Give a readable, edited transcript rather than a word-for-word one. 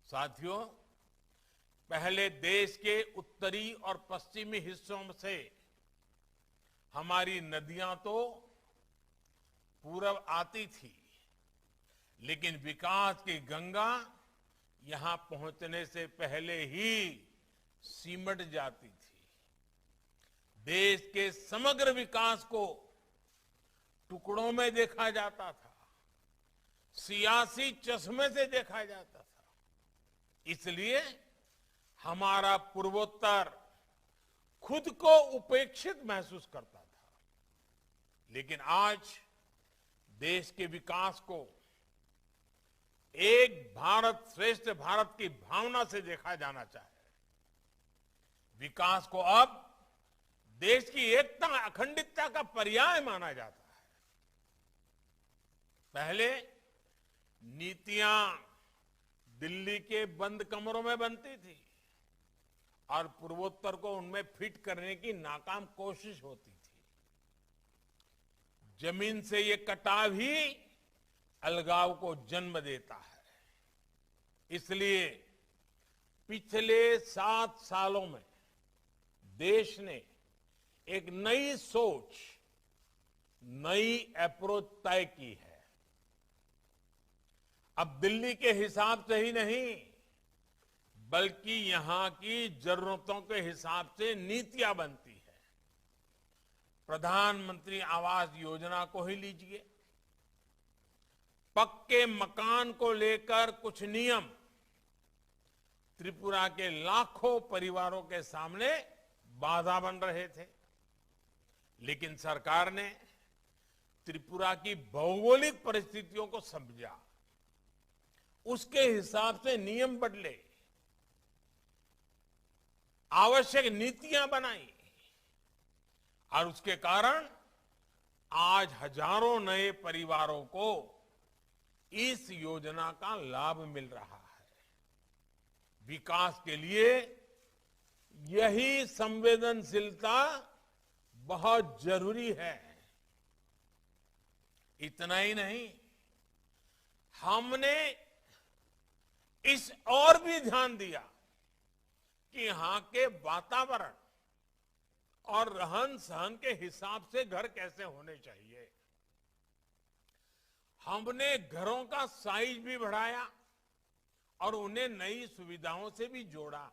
साथियों, पहले देश के उत्तरी और पश्चिमी हिस्सों से हमारी नदियां तो पूरब आती थी, लेकिन विकास की गंगा यहां पहुंचने से पहले ही सिमट जाती थी। देश के समग्र विकास को टुकड़ों में देखा जाता था, सियासी चश्मे से देखा जाता था। इसलिए हमारा पूर्वोत्तर खुद को उपेक्षित महसूस करता था। लेकिन आज देश के विकास को एक भारत श्रेष्ठ भारत की भावना से देखा जाना चाहिए। विकास को अब देश की एकता अखंडितता का पर्याय माना जाता है। पहले नीतियां दिल्ली के बंद कमरों में बनती थी और पूर्वोत्तर को उनमें फिट करने की नाकाम कोशिश होती थी। जमीन से ये कटाव ही अलगाव को जन्म देता है। इसलिए पिछले 7 सालों में देश ने एक नई सोच, नई अप्रोच तय की है। अब दिल्ली के हिसाब से ही नहीं, बल्कि यहां की जरूरतों के हिसाब से नीतियां बनती है। प्रधानमंत्री आवास योजना को ही लीजिए। पक्के मकान को लेकर कुछ नियम त्रिपुरा के लाखों परिवारों के सामने बाधा बन रहे थे, लेकिन सरकार ने त्रिपुरा की भौगोलिक परिस्थितियों को समझा, उसके हिसाब से नियम बदले, आवश्यक नीतियां बनाई और उसके कारण आज हजारों नए परिवारों को इस योजना का लाभ मिल रहा है। विकास के लिए यही संवेदनशीलता बहुत जरूरी है। इतना ही नहीं, हमने इस और भी ध्यान दिया कि यहां के वातावरण और रहन सहन के हिसाब से घर कैसे होने चाहिए। हमने घरों का साइज भी बढ़ाया और उन्हें नई सुविधाओं से भी जोड़ा।